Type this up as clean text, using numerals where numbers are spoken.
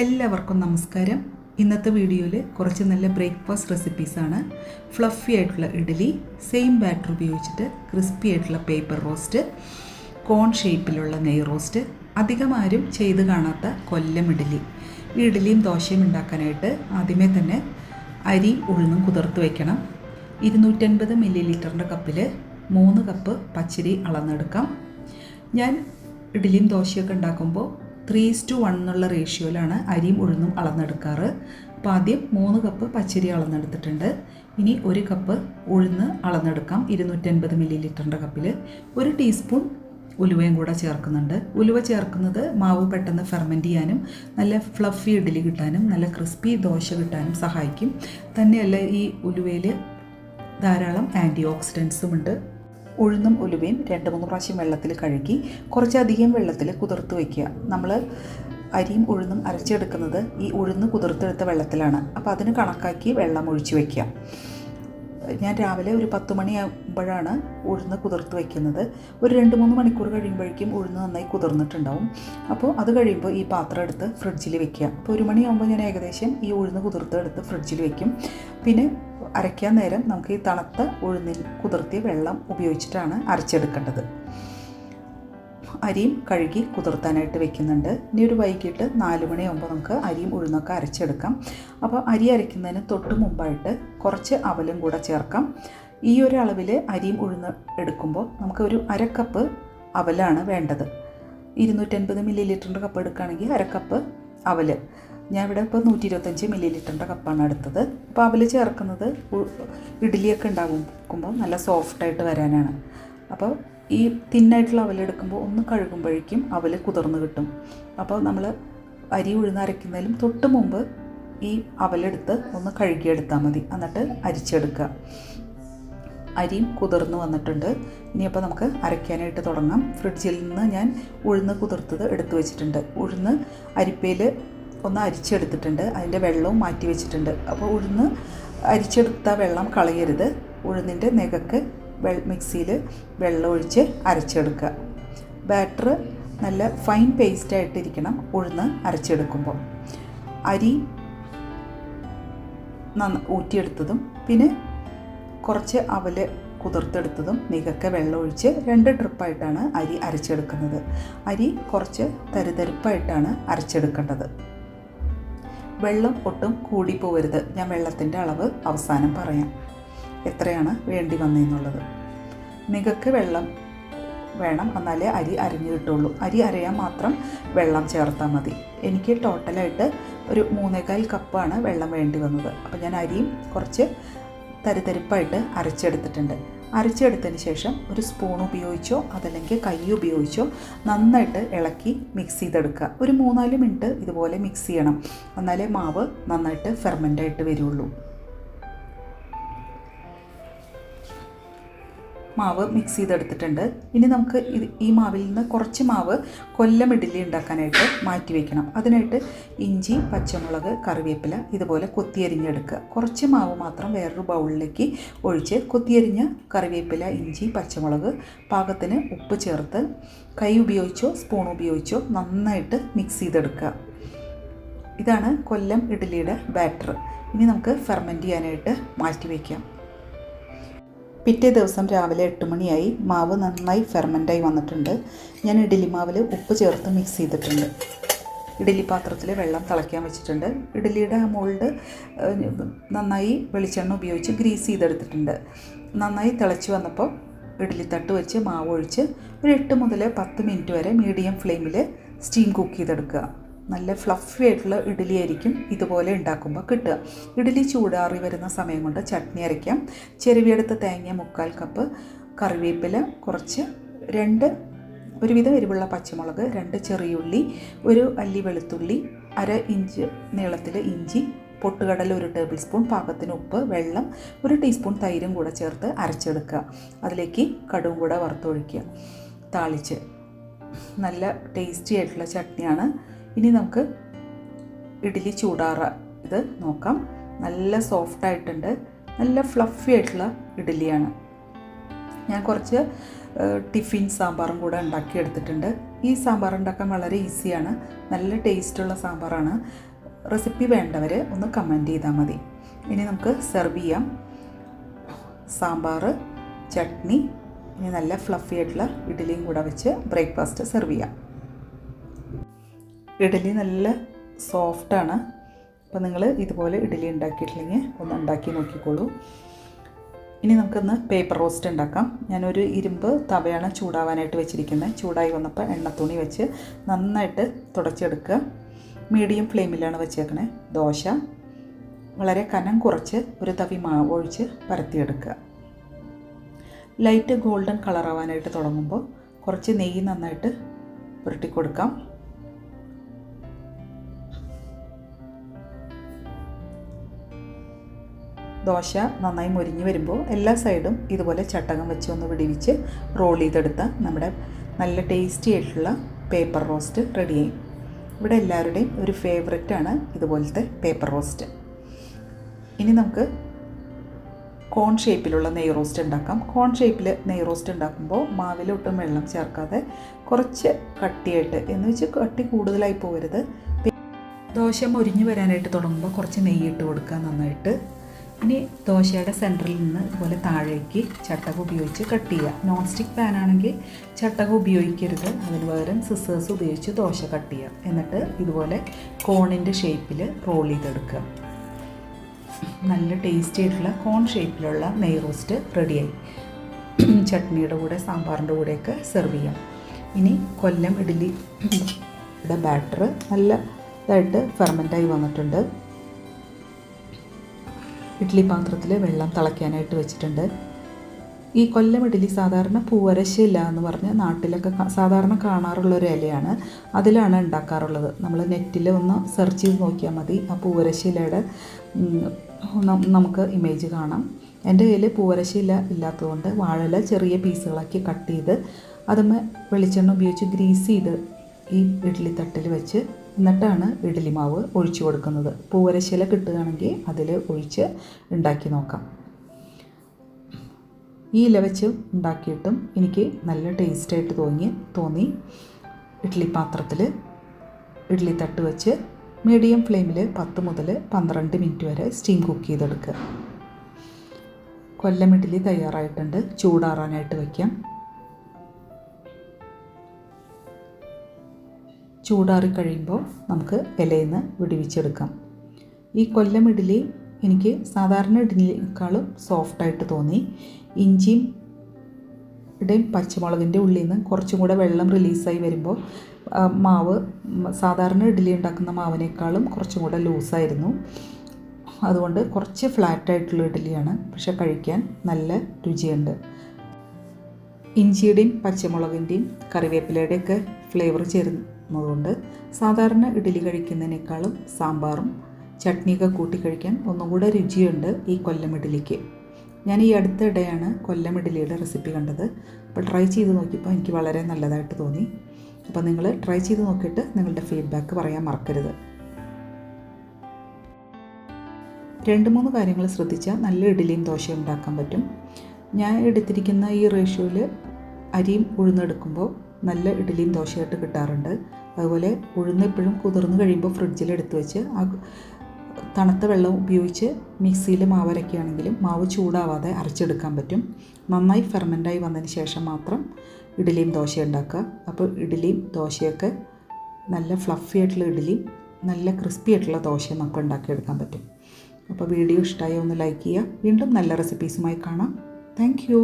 എല്ലാവർക്കും നമസ്കാരം. ഇന്നത്തെ വീഡിയോയിൽ കുറച്ച് നല്ല ബ്രേക്ക്ഫാസ്റ്റ് റെസിപ്പീസാണ്. ഫ്ലഫി ആയിട്ടുള്ള ഇഡ്ഡലി, സെയിം ബാറ്റർ ഉപയോഗിച്ചിട്ട് ക്രിസ്പി ആയിട്ടുള്ള പേപ്പർ റോസ്റ്റ്, കോൺ ഷേപ്പിലുള്ള നെയ് റോസ്റ്റ്, അധികം ആരും ചെയ്ത് കാണാത്ത കൊല്ലം ഇഡ്ഡലി. ഈ ഇഡ്ഡലിയും ദോശയും ഉണ്ടാക്കാനായിട്ട് ആദ്യമേ തന്നെ അരി ഉഴുന്നും കുതിർത്ത് വയ്ക്കണം. 250 ml കപ്പിൽ 3 കപ്പ് പച്ചരി അളന്നെടുക്കാം. ഞാൻ ഇഡ്ഡലിയും ദോശയൊക്കെ ഉണ്ടാക്കുമ്പോൾ 3:1 എന്നുള്ള റേഷ്യോയിലാണ് അരിയും ഉഴുന്നും അളന്നെടുക്കാറ്. അപ്പോൾ ആദ്യം 3 കപ്പ് പച്ചരി അളന്നെടുത്തിട്ടുണ്ട്. ഇനി 1 കപ്പ് ഉഴുന്ന് അളന്നെടുക്കാം. 250 ml കപ്പിൽ 1 ടീസ്പൂൺ ഉലുവയും കൂടെ ചേർക്കുന്നുണ്ട്. ഉലുവ ചേർക്കുന്നത് മാവ് പെട്ടെന്ന് ഫെർമെൻറ്റ് ചെയ്യാനും നല്ല ഫ്ലഫി ഇഡ്ഡലി കിട്ടാനും നല്ല ക്രിസ്പി ദോശ കിട്ടാനും സഹായിക്കും. തന്നെയല്ല, ഈ ഉലുവയിൽ ധാരാളം ആൻറ്റി ഓക്സിഡൻസും ഉണ്ട്. ഉഴുന്നും ഉലുവയും 2-3 പ്രാവശ്യം വെള്ളത്തിൽ കഴുകി കുറച്ചധികം വെള്ളത്തിൽ കുതിർത്ത് വയ്ക്കുക. നമ്മൾ അരിയും ഉഴുന്നും അരച്ചെടുക്കുന്നത് ഈ ഉഴുന്ന് കുതിർത്തെടുത്ത വെള്ളത്തിലാണ്. അപ്പോൾ അതിന് കണക്കാക്കി വെള്ളം ഒഴിച്ച് വയ്ക്കുക. ഞാൻ രാവിലെ ഒരു 10 മണിയാകുമ്പോഴാണ് ഉഴുന്ന് കുതിർത്ത് വയ്ക്കുന്നത്. ഒരു 2-3 മണിക്കൂർ കഴിയുമ്പോഴേക്കും ഉഴുന്ന് നന്നായി കുതിർന്നിട്ടുണ്ടാവും. അപ്പോൾ അത് കഴിയുമ്പോൾ ഈ പാത്രം എടുത്ത് ഫ്രിഡ്ജിൽ വയ്ക്കുക. അപ്പോൾ 1 മണിയാകുമ്പോൾ ഞാൻ ഏകദേശം ഈ ഉഴുന്ന് കുതിർത്തെടുത്ത് ഫ്രിഡ്ജിൽ വയ്ക്കും. പിന്നെ അരയ്ക്കാൻ നേരം നമുക്ക് ഈ തണുത്ത ഉഴുന്നിൽ കുതിർത്തിയ വെള്ളം ഉപയോഗിച്ചിട്ടാണ് അരച്ചെടുക്കേണ്ടത്. അരിയും കഴുകി കുതിർത്താനായിട്ട് വെക്കുന്നുണ്ട്. ഇനി ഒരു വൈകിട്ട് 4 മണിയാകുമ്പോൾ നമുക്ക് അരിയും ഉഴുന്നൊക്കെ അരച്ചെടുക്കാം. അപ്പോൾ അരി അരയ്ക്കുന്നതിന് തൊട്ട് മുമ്പായിട്ട് കുറച്ച് അവലും കൂടെ ചേർക്കാം. ഈ ഒരു അളവിൽ അരിയും ഉഴുന്ന് എടുക്കുമ്പോൾ നമുക്ക് ഒരു 1/2 കപ്പ് അവലാണ് വേണ്ടത്. 250 ml കപ്പ് എടുക്കുകയാണെങ്കിൽ 1/2 കപ്പ് അവൽ. ഞാൻ ഇവിടെ ഇപ്പോൾ 125 ml കപ്പാണ് എടുത്തത്. അപ്പോൾ അവൽ ചേർക്കുന്നത് ഇഡ്ഡലിയൊക്കെ ഉണ്ടാക്കുമ്പോൾ നല്ല സോഫ്റ്റായിട്ട് വരാനാണ്. അപ്പോൾ ഈ തിന്നായിട്ടുള്ള അവലെടുക്കുമ്പോൾ ഒന്ന് കഴുകുമ്പോഴേക്കും അവൽ കുതിർന്ന് കിട്ടും. അപ്പോൾ നമ്മൾ അരി ഉഴുന്ന് അരയ്ക്കുന്നതിലും തൊട്ട് മുമ്പ് ഈ അവലെടുത്ത് ഒന്ന് കഴുകിയെടുത്താൽ മതി. എന്നിട്ട് അരിച്ചെടുക്കുക. അരിയും കുതിർന്ന് വന്നിട്ടുണ്ട്. ഇനിയപ്പോൾ നമുക്ക് അരയ്ക്കാനായിട്ട് തുടങ്ങാം. ഫ്രിഡ്ജിൽ നിന്ന് ഞാൻ ഉഴുന്ന് കുതിർത്തത് എടുത്തു വെച്ചിട്ടുണ്ട്. ഉഴുന്ന് അരിപ്പയിൽ ഒന്ന് അരിച്ചെടുത്തിട്ടുണ്ട്. അതിൻ്റെ വെള്ളവും മാറ്റി വെച്ചിട്ടുണ്ട്. അപ്പോൾ ഉഴുന്ന് അരിച്ചെടുത്ത വെള്ളം കളയരുത്. ഉഴുന്നിൻ്റെ നെകക്ക് മിക്സിയിൽ വെള്ളം ഒഴിച്ച് അരച്ചെടുക്കുക. ബാറ്റർ നല്ല ഫൈൻ പേസ്റ്റായിട്ടിരിക്കണം ഉഴുന്ന് അരച്ചെടുക്കുമ്പോൾ. അരി ഊറ്റിയെടുത്തതും പിന്നെ കുറച്ച് അവൽ കുതിർത്തെടുത്തതും നികക്കെ വെള്ളം ഒഴിച്ച് 2 ട്രിപ്പായിട്ടാണ് അരി അരച്ചെടുക്കുന്നത്. അരി കുറച്ച് തരിതരിപ്പായിട്ടാണ് അരച്ചെടുക്കേണ്ടത്. വെള്ളം ഒട്ടും കൂടിപ്പോവരുത്. ഞാൻ വെള്ളത്തിൻ്റെ അളവ് അവസാനം പറയാം, എത്രയാണ് വേണ്ടി വന്നതെന്നുള്ളത്. നികക്ക് വെള്ളം വേണം, എന്നാലേ അരി അരിഞ്ഞു കിട്ടുള്ളൂ. അരി അരയാൻ മാത്രം വെള്ളം ചേർത്താൽ മതി. എനിക്ക് ടോട്ടലായിട്ട് ഒരു 3.25 കപ്പാണ് വെള്ളം വേണ്ടി വന്നത്. അപ്പോൾ ഞാൻ അരിയും കുറച്ച് തരിതരിപ്പായിട്ട് അരച്ചെടുത്തിട്ടുണ്ട്. അരച്ചെടുത്തതിന് ശേഷം ഒരു സ്പൂൺ ഉപയോഗിച്ചോ അതല്ലെങ്കിൽ കൈ ഉപയോഗിച്ചോ നന്നായിട്ട് ഇളക്കി മിക്സ് ചെയ്തെടുക്കുക. ഒരു 3-4 മിനിറ്റ് ഇതുപോലെ മിക്സ് ചെയ്യണം, എന്നാലേ മാവ് നന്നായിട്ട് ഫെർമെൻ്റായിട്ട് വരുള്ളൂ. മാവ് മിക്സ് ചെയ്തെടുത്തിട്ടുണ്ട്. ഇനി നമുക്ക് ഈ മാവിൽ നിന്ന് കുറച്ച് മാവ് കൊല്ലം ഇഡ്ഡലി ഉണ്ടാക്കാനായിട്ട് മാറ്റി വയ്ക്കണം. അതിനായിട്ട് ഇഞ്ചി, പച്ചമുളക്, കറിവേപ്പില ഇതുപോലെ കൊത്തിയരിഞ്ഞെടുക്കുക. കുറച്ച് മാവ് മാത്രം വേറൊരു ബൗളിലേക്ക് ഒഴിച്ച് കൊത്തിയരിഞ്ഞ കറിവേപ്പില, ഇഞ്ചി, പച്ചമുളക്, പാകത്തിന് ഉപ്പ് ചേർത്ത് കൈ ഉപയോഗിച്ചോ സ്പൂൺ ഉപയോഗിച്ചോ നന്നായിട്ട് മിക്സ് ചെയ്തെടുക്കുക. ഇതാണ് കൊല്ലം ഇഡ്ഡലിയുടെ ബാറ്റർ. ഇനി നമുക്ക് ഫെർമെൻറ്റ് ചെയ്യാനായിട്ട് മാറ്റി വയ്ക്കാം. പിറ്റേ ദിവസം രാവിലെ 8 മണിയായി. മാവ് നന്നായി ഫെർമെൻ്റായി വന്നിട്ടുണ്ട്. ഞാൻ ഇഡ്ഡലി മാവിൽ ഉപ്പ് ചേർത്ത് മിക്സ് ചെയ്തിട്ടുണ്ട്. ഇഡ്ഡലി പാത്രത്തിൽ വെള്ളം തിളയ്ക്കാൻ വെച്ചിട്ടുണ്ട്. ഇഡ്ഡലിയുടെ മോൾഡ് നന്നായി വെളിച്ചെണ്ണ ഉപയോഗിച്ച് ഗ്രീസ് ചെയ്തെടുത്തിട്ടുണ്ട്. നന്നായി തിളച്ച് വന്നപ്പോൾ ഇഡ്ഡലി തട്ട് വെച്ച് മാവ് ഒഴിച്ച് ഒരു 8 മുതൽ 10 മിനിറ്റ് വരെ മീഡിയം ഫ്ലെയിമിൽ സ്റ്റീം കുക്ക് ചെയ്തെടുക്കുക. നല്ല ഫ്ലഫി ആയിട്ടുള്ള ഇഡ്ഡലി ആയിരിക്കും ഇതുപോലെ ഉണ്ടാക്കുമ്പോൾ കിട്ടുക. ഇഡ്ഡലി ചൂടാറി വരുന്ന സമയം കൊണ്ട് ചട്നി അരയ്ക്കാം. ചിരവിയെടുത്ത തേങ്ങ 3/4 കപ്പ്, കറിവേപ്പില കുറച്ച്, 2 ഒരുവിധം എരിവുള്ള പച്ചമുളക്, 2 ചെറിയുള്ളി, 1 അല്ലി വെളുത്തുള്ളി, 1/2 ഇഞ്ച് നീളത്തിൽ ഇഞ്ചി, പൊട്ടുകടല 1 ടേബിൾ സ്പൂൺ, പാകത്തിന് ഉപ്പ്, വെള്ളം, 1 ടീസ്പൂൺ തൈരും കൂടെ ചേർത്ത് അരച്ചെടുക്കുക. അതിലേക്ക് കടുകും കൂടെ വറുത്തൊഴിക്കുക. താളിച്ച് നല്ല ടേസ്റ്റി ആയിട്ടുള്ള ചട്നിയാണ്. ഇനി നമുക്ക് ഇഡ്ഡലി ഇത് നോക്കാം. നല്ല സോഫ്റ്റായിട്ടുണ്ട്. നല്ല ഫ്ലഫി ആയിട്ടുള്ള ഇഡ്ഡലിയാണ്. ഞാൻ കുറച്ച് ടിഫിൻ സാമ്പാറും കൂടെ ഉണ്ടാക്കിയെടുത്തിട്ടുണ്ട്. ഈ സാമ്പാർ ഉണ്ടാക്കാൻ വളരെ ഈസിയാണ്. നല്ല ടേസ്റ്റുള്ള സാമ്പാറാണ്. റെസിപ്പി വേണ്ടവർ ഒന്ന് കമൻറ്റ് ചെയ്താൽ മതി. ഇനി നമുക്ക് സെർവ് ചെയ്യാം. സാമ്പാർ, ചട്നി, ഇനി നല്ല ഫ്ലഫി ആയിട്ടുള്ള ഇഡ്ഡലിയും കൂടെ വെച്ച് ബ്രേക്ക്ഫാസ്റ്റ് സെർവ് ചെയ്യാം. ഇഡ്ഡലി നല്ല സോഫ്റ്റാണ്. അപ്പോൾ നിങ്ങൾ ഇതുപോലെ ഇഡ്ഡലി ഉണ്ടാക്കിയിട്ടില്ലെങ്കിൽ ഒന്ന് ഉണ്ടാക്കി നോക്കിക്കോളൂ. ഇനി നമുക്കൊന്ന് പേപ്പർ റോസ്റ്റ് ഉണ്ടാക്കാം. ഞാനൊരു ഇരുമ്പ് തവയാണ് ചൂടാവാനായിട്ട് വെച്ചിരിക്കുന്നത്. ചൂടായി വന്നപ്പോൾ എണ്ണത്തുണി വെച്ച് നന്നായിട്ട് തുടച്ചെടുക്കുക. മീഡിയം ഫ്ലെയിമിലാണ് വെച്ചേക്കണേ. ദോശ വളരെ കനം കുറച്ച് ഒരു തവി മാവ് ഒഴിച്ച് പരത്തിയെടുക്കുക. ലൈറ്റ് ഗോൾഡൻ കളറാവാനായിട്ട് തുടങ്ങുമ്പോൾ കുറച്ച് നെയ്യ് നന്നായിട്ട് പുരട്ടി കൊടുക്കാം. ദോശ നന്നായി മൊരിഞ്ഞ് വരുമ്പോൾ എല്ലാ സൈഡും ഇതുപോലെ ചട്ടകം വെച്ച് ഒന്ന് വിടിവിച്ച് റോൾ ചെയ്തെടുത്ത നമ്മുടെ നല്ല ടേസ്റ്റി ആയിട്ടുള്ള പേപ്പർ റോസ്റ്റ് റെഡിയായി. ഇവിടെ എല്ലാവരുടെയും ഒരു ഫേവററ്റാണ് ഇതുപോലത്തെ പേപ്പർ റോസ്റ്റ്. ഇനി നമുക്ക് കോൺ ഷേപ്പിലുള്ള നെയ് റോസ്റ്റ് ഉണ്ടാക്കാം. കോൺ ഷേപ്പിൽ നെയ് റോസ്റ്റ് ഉണ്ടാക്കുമ്പോൾ മാവിലൊട്ടും വെള്ളം ചേർക്കാതെ കുറച്ച് കട്ടിയായിട്ട്, എന്ന് വെച്ച് കട്ടി കൂടുതലായി പോകരുത്. ദോശ മൊരിഞ്ഞ് വരാനായിട്ട് തുടങ്ങുമ്പോൾ കുറച്ച് നെയ്യ് ഇട്ട് കൊടുക്കുക നന്നായിട്ട്. ഇനി ദോശയുടെ സെൻറ്ററിൽ നിന്ന് ഇതുപോലെ താഴേക്ക് ചട്ടകം ഉപയോഗിച്ച് കട്ട് ചെയ്യുക. നോൺ സ്റ്റിക്ക് പാനാണെങ്കിൽ ചട്ടകം ഉപയോഗിക്കരുത്, അതിന് പകരം സിസേഴ്സ് ഉപയോഗിച്ച് ദോശ കട്ട് ചെയ്യുക. എന്നിട്ട് ഇതുപോലെ കോണിൻ്റെ ഷേപ്പിൽ റോൾ ചെയ്തെടുക്കുക. നല്ല ടേസ്റ്റി ആയിട്ടുള്ള കോൺ ഷേപ്പിലുള്ള നെയ് റോസ്റ്റ് റെഡിയായി. ചട്നിയുടെ കൂടെ സാമ്പാറിൻ്റെ കൂടെയൊക്കെ സെർവ് ചെയ്യാം. ഇനി കൊല്ലം ഇഡ്ഡലിയുടെ ബാറ്റർ നല്ലതായിട്ട് ഫെർമെൻ്റായി വന്നിട്ടുണ്ട്. ഇഡ്ഡലി പാത്രത്തിൽ വെള്ളം തിളയ്ക്കാനായിട്ട് വെച്ചിട്ടുണ്ട്. ഈ കൊല്ലം ഇഡ്ഡലി സാധാരണ പൂവരശയില എന്ന് പറഞ്ഞ് നാട്ടിലൊക്കെ സാധാരണ കാണാറുള്ളൊരു ഇലയാണ്. അതിലാണ് ഉണ്ടാക്കാറുള്ളത്. നമ്മൾ നെറ്റിൽ ഒന്ന് സെർച്ച് ചെയ്ത് നോക്കിയാൽ മതി. ആ പൂവരശയിലയുടെ നമുക്ക് ഇമേജ് കാണാം. എൻ്റെ കയ്യിൽ പൂവരശയില ഇല്ലാത്തതുകൊണ്ട് വാഴയില ചെറിയ പീസുകളാക്കി കട്ട് ചെയ്ത് അതുമ്മേ വെളിച്ചെണ്ണ ഉപയോഗിച്ച് ഗ്രീസ് ചെയ്ത് ഈ ഇഡ്ഡലി തട്ടിൽ വെച്ച് എന്നിട്ടാണ് ഇഡ്ഡലി മാവ് ഒഴിച്ചു കൊടുക്കുന്നത്. പൂവരശയില കിട്ടുകയാണെങ്കിൽ അതിൽ ഒഴിച്ച് ഉണ്ടാക്കി നോക്കാം. ഈ ഇല വെച്ച് ഉണ്ടാക്കിയിട്ടും എനിക്ക് നല്ല ടേസ്റ്റായിട്ട് തോന്നി. ഇഡ്ഡലി പാത്രത്തിൽ ഇഡ്ഡലി തട്ട് വെച്ച് മീഡിയം ഫ്ലെയിമിൽ 10 മുതൽ 12 മിനിറ്റ് വരെ സ്റ്റീം കുക്ക് ചെയ്തെടുക്കുക. കൊല്ലം ഇഡ്ഡലി തയ്യാറായിട്ടുണ്ട്. ചൂടാറാനായിട്ട് വയ്ക്കാം. ചൂടാറി കഴിയുമ്പോൾ നമുക്ക് ഇലയിൽ നിന്ന് വിടുവിച്ചെടുക്കാം. ഈ കൊല്ലം ഇഡ്ഡലി എനിക്ക് സാധാരണ ഇഡ്ഡലിയേക്കാളും സോഫ്റ്റായിട്ട് തോന്നി. ഇഞ്ചിയുടെയും പച്ചമുളകിൻ്റെ ഉള്ളിൽ നിന്ന് കുറച്ചും കൂടെ വെള്ളം റിലീസായി വരുമ്പോൾ മാവ് സാധാരണ ഇഡ്ഡലി ഉണ്ടാക്കുന്ന മാവിനേക്കാളും കുറച്ചും കൂടെ ലൂസായിരുന്നു. അതുകൊണ്ട് കുറച്ച് ഫ്ലാറ്റായിട്ടുള്ള ഇഡ്ഡലിയാണ്, പക്ഷെ കഴിക്കാൻ നല്ല രുചിയുണ്ട്. ഇഞ്ചിയുടെയും പച്ചമുളകിൻ്റെയും കറിവേപ്പിലയുടെയൊക്കെ ഫ്ലേവർ ചേരുന്നതുകൊണ്ട് സാധാരണ ഇഡ്ഡലി കഴിക്കുന്നതിനേക്കാളും സാമ്പാറും ചട്നിയൊക്കെ കൂട്ടി കഴിക്കാൻ ഒന്നും കൂടെ രുചിയുണ്ട് ഈ കൊല്ലം ഇഡ്ഡലിക്ക്. ഞാൻ ഈ അടുത്തിടെയാണ് കൊല്ലം ഇഡ്ഡലിയുടെ റെസിപ്പി കണ്ടത്. അപ്പോൾ ട്രൈ ചെയ്ത് നോക്കിയപ്പോൾ എനിക്ക് വളരെ നല്ലതായിട്ട് തോന്നി. അപ്പോൾ നിങ്ങൾ ട്രൈ ചെയ്ത് നോക്കിയിട്ട് നിങ്ങളുടെ ഫീഡ്ബാക്ക് പറയാൻ മറക്കരുത്. 2-3 കാര്യങ്ങൾ ശ്രദ്ധിച്ചാൽ നല്ല ഇഡ്ഡലിയും ദോശയും ഉണ്ടാക്കാൻ പറ്റും. ഞാൻ എടുത്തിരിക്കുന്ന ഈ റേഷ്യോയിൽ അരിയും ഉഴുന്നെടുക്കുമ്പോൾ നല്ല ഇഡ്ഡലിയും ദോശയായിട്ട് കിട്ടാറുണ്ട്. അതുപോലെ ഉഴുന്ന് എപ്പോഴും കുതിർന്ന് കഴിയുമ്പോൾ ഫ്രിഡ്ജിൽ എടുത്ത് വെച്ച് ആ തണുത്ത വെള്ളം ഉപയോഗിച്ച് മിക്സിയിൽ മാവ് അരയ്ക്കുകയാണെങ്കിലും മാവ് ചൂടാവാതെ അരച്ചെടുക്കാൻ പറ്റും. നന്നായി ഫെർമെൻ്റായി വന്നതിന് ശേഷം മാത്രം ഇഡ്ഡലിയും ദോശയും ഉണ്ടാക്കുക. അപ്പോൾ ഇഡ്ഡലിയും ദോശയൊക്കെ നല്ല ഫ്ലഫി ആയിട്ടുള്ള ഇഡ്ഡലിയും നല്ല ക്രിസ്പി ആയിട്ടുള്ള ദോശയും നമുക്ക് ഉണ്ടാക്കിയെടുക്കാൻ പറ്റും. അപ്പോൾ വീഡിയോ ഇഷ്ടമായി ഒന്ന് ലൈക്ക് ചെയ്യുക. വീണ്ടും നല്ല റെസിപ്പീസുമായി കാണാം. Thank you.